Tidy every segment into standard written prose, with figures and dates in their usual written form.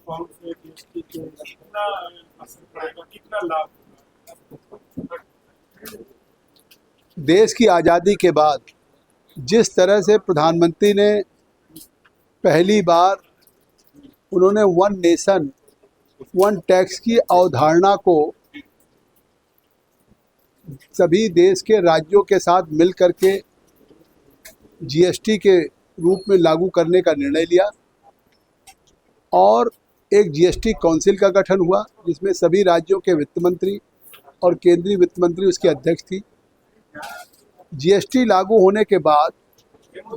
Reform से GST के कितना असर पड़ेगा, कितना लाभ होगा? देश की आज़ादी के बाद जिस तरह से प्रधानमंत्री ने पहली बार उन्होंने वन नेशन वन टैक्स की अवधारणा को सभी देश के राज्यों के साथ मिल करके जीएसटी के रूप में लागू करने का निर्णय लिया और एक जीएसटी काउंसिल का गठन हुआ जिसमें सभी राज्यों के वित्त मंत्री और केंद्रीय वित्त मंत्री उसकी अध्यक्ष थी। जीएसटी लागू होने के बाद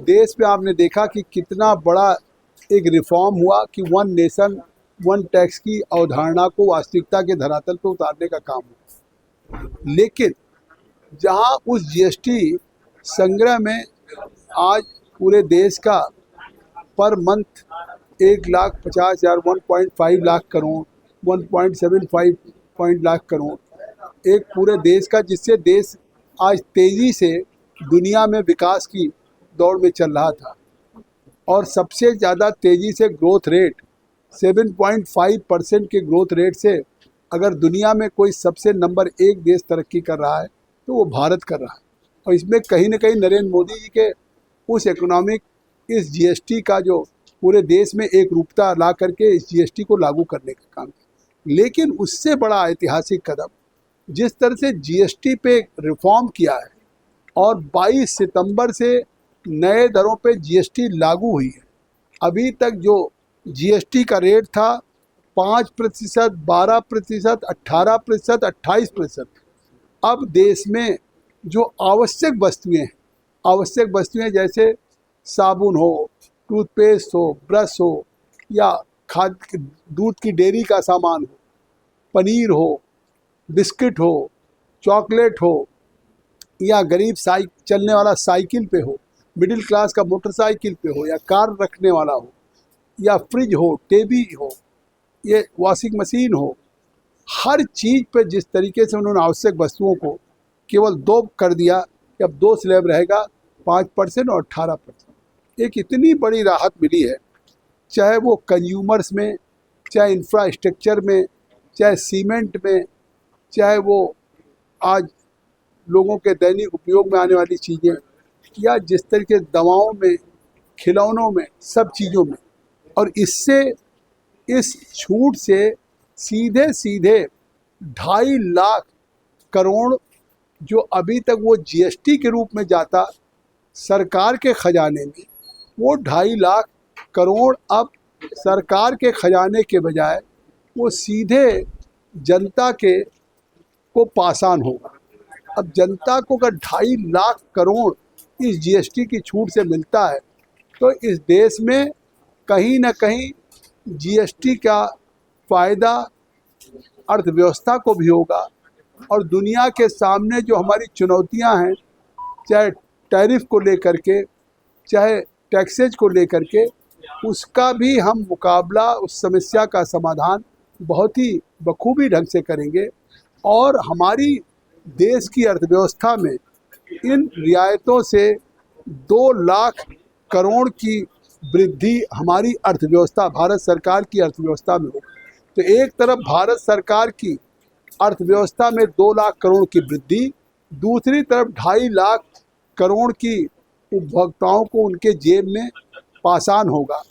देश में आपने देखा कि कितना बड़ा एक रिफॉर्म हुआ कि वन नेशन वन टैक्स की अवधारणा को वास्तविकता के धरातल पर उतारने का काम हुआ। लेकिन जहां उस जीएसटी संग्रह में आज पूरे देश का पर मंथ 1,50,000 1.5 लाख करोड़ 1.75 लाख करोड़ एक पूरे देश का, जिससे देश आज तेज़ी से दुनिया में विकास की दौड़ में चल रहा था और सबसे ज़्यादा तेज़ी से ग्रोथ रेट 7.5% के ग्रोथ रेट से अगर दुनिया में कोई सबसे नंबर 1 देश तरक्की कर रहा है तो वो भारत कर रहा है। और इसमें कहीं ना कहीं नरेंद्र मोदी जी के उस इस जीएसटी का जो पूरे देश में एक रूपता ला करके इस जीएसटी को लागू करने का काम किया। लेकिन उससे बड़ा ऐतिहासिक कदम जिस तरह से जीएसटी पे रिफॉर्म किया है और 22 सितंबर से नए दरों पे जीएसटी लागू हुई है। अभी तक जो जीएसटी का रेट था 5%, 12%, 18%, 28%, अब देश में जो आवश्यक वस्तुएं जैसे साबुन हो, टूथपेस्ट हो, ब्रश हो या दूध की डेयरी का सामान हो, पनीर हो, बिस्किट हो, चॉकलेट हो या गरीब चलने वाला साइकिल पे हो, मिडिल क्लास का मोटरसाइकिल पे हो या कार रखने वाला हो या फ्रिज हो, टीवी हो, ये वॉशिंग मशीन हो, हर चीज़ पे जिस तरीके से उन्होंने आवश्यक वस्तुओं को केवल 2 कर दिया कि अब 2 स्लैब रहेगा 5% और 18%। एक इतनी बड़ी राहत मिली है, चाहे वो कंज्यूमर्स में, चाहे इंफ्रास्ट्रक्चर में, चाहे सीमेंट में, चाहे वो आज लोगों के दैनिक उपयोग में आने वाली चीज़ें या जिस तरीके दवाओं में, खिलौनों में, सब चीज़ों में। और इससे इस छूट से सीधे 2.5 लाख करोड़ जो अभी तक वो जीएसटी के रूप में जाता सरकार के खजाने में, वो 2.5 लाख करोड़ अब सरकार के खजाने के बजाय वो सीधे जनता को पासान होगा। अब जनता को अगर 2.5 लाख करोड़ इस जीएसटी की छूट से मिलता है तो इस देश में कहीं ना कहीं जीएसटी का फ़ायदा अर्थव्यवस्था को भी होगा और दुनिया के सामने जो हमारी चुनौतियां हैं, चाहे टैरिफ को लेकर के, चाहे टैक्सेज को लेकर के, उसका भी हम मुकाबला, उस समस्या का समाधान बहुत ही बखूबी ढंग से करेंगे। और हमारी देश की अर्थव्यवस्था में इन रियायतों से 2 लाख करोड़ की वृद्धि हमारी अर्थव्यवस्था, भारत सरकार की अर्थव्यवस्था में होगी। तो एक तरफ भारत सरकार की अर्थव्यवस्था में 2 लाख करोड़ की वृद्धि, दूसरी तरफ 2.5 लाख करोड़ की उपभोक्ताओं को उनके जेब में पासान होगा।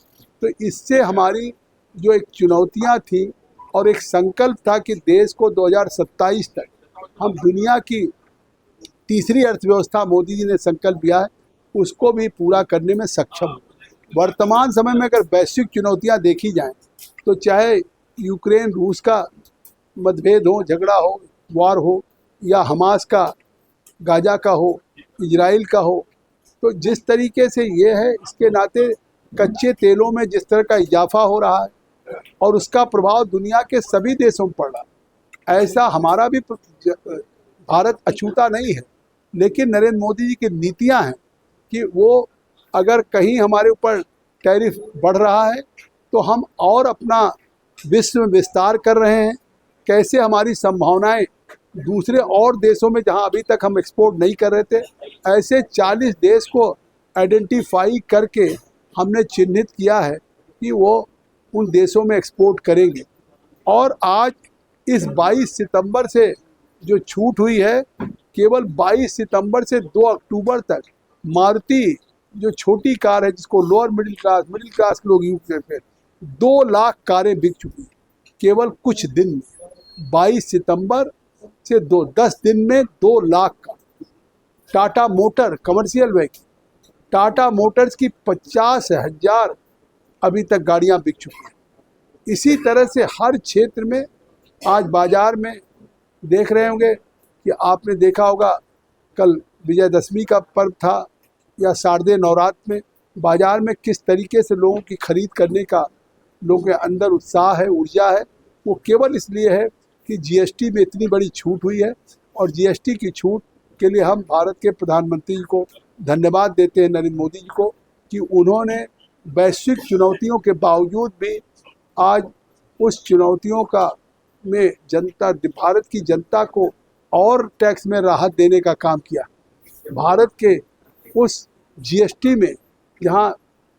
तो इससे हमारी जो एक चुनौतियां थी और एक संकल्प था कि देश को 2027 तक हम दुनिया की तीसरी अर्थव्यवस्था मोदी जी ने संकल्प लिया है, उसको भी पूरा करने में सक्षम हो। वर्तमान समय में अगर वैश्विक चुनौतियां देखी जाएं तो चाहे यूक्रेन रूस का मतभेद हो, झगड़ा हो, वार हो, या हमास का गाजा का हो, इजराइल का हो, तो जिस तरीके से ये है, इसके नाते कच्चे तेलों में जिस तरह का इजाफा हो रहा है और उसका प्रभाव दुनिया के सभी देशों में पड़ रहा है, ऐसा हमारा भी भारत अछूता नहीं है। लेकिन नरेंद्र मोदी जी की नीतियां हैं कि वो अगर कहीं हमारे ऊपर टैरिफ बढ़ रहा है तो हम और अपना विश्व में विस्तार कर रहे हैं। कैसे हमारी संभावनाएं दूसरे और देशों में जहां अभी तक हम एक्सपोर्ट नहीं कर रहे थे, ऐसे 40 देश को आइडेंटिफाई करके हमने चिन्हित किया है कि वो उन देशों में एक्सपोर्ट करेंगे। और आज इस 22 सितंबर से जो छूट हुई है, केवल 22 सितंबर से 2 अक्टूबर तक मारुति जो छोटी कार है, जिसको लोअर मिडिल क्लास लोग यूज करते हैं, 2 लाख कारें बिक चुकी हैं केवल कुछ दिन में। 22 सितंबर से 10 दिन में 2 लाख का। Tata motor commercial vehicle, Tata Motors की 50,000 अभी तक गाड़ियां बिक चुकी हैं। इसी तरह से हर क्षेत्र में आज बाजार में देख रहे होंगे कि आपने देखा होगा, कल विजयदशमी का पर्व था या शारदीय नवरात्र में बाजार में किस तरीके से लोगों की खरीद करने का लोगों के अंदर उत्साह है, ऊर्जा है। वो केवल इसलिए है कि जीएसटी में इतनी बड़ी छूट हुई है। और जीएसटी की छूट के लिए हम भारत के प्रधानमंत्री जी को धन्यवाद देते हैं, नरेंद्र मोदी जी को, कि उन्होंने वैश्विक चुनौतियों के बावजूद भी आज उस चुनौतियों का में भारत की जनता को और टैक्स में राहत देने का काम किया। भारत के उस जीएसटी में जहां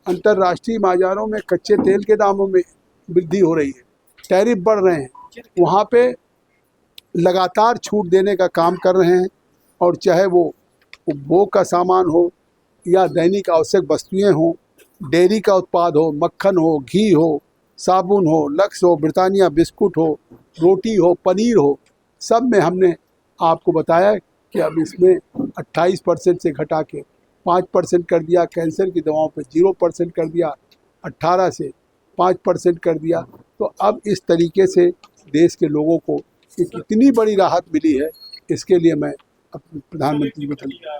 अंतर्राष्ट्रीय बाजारों में कच्चे तेल के दामों में वृद्धि हो रही है, टैरिफ बढ़ रहे हैं, वहाँ पे लगातार छूट देने का काम कर रहे हैं। और चाहे वो उपभोग का सामान हो या दैनिक आवश्यक वस्तुएं हों, डेयरी का उत्पाद हो, मक्खन हो, घी हो, साबुन हो, लक्स हो, ब्रिटानिया बिस्कुट हो, रोटी हो, पनीर हो, सब में हमने आपको बताया कि अब इसमें 28% से घटा के 5% कर दिया। कैंसर की दवाओं पे 0% कर दिया, 18 से 5% कर दिया। तो अब इस तरीके से देश के लोगों को कितनी बड़ी राहत मिली है, इसके लिए मैं अपने प्रधानमंत्री को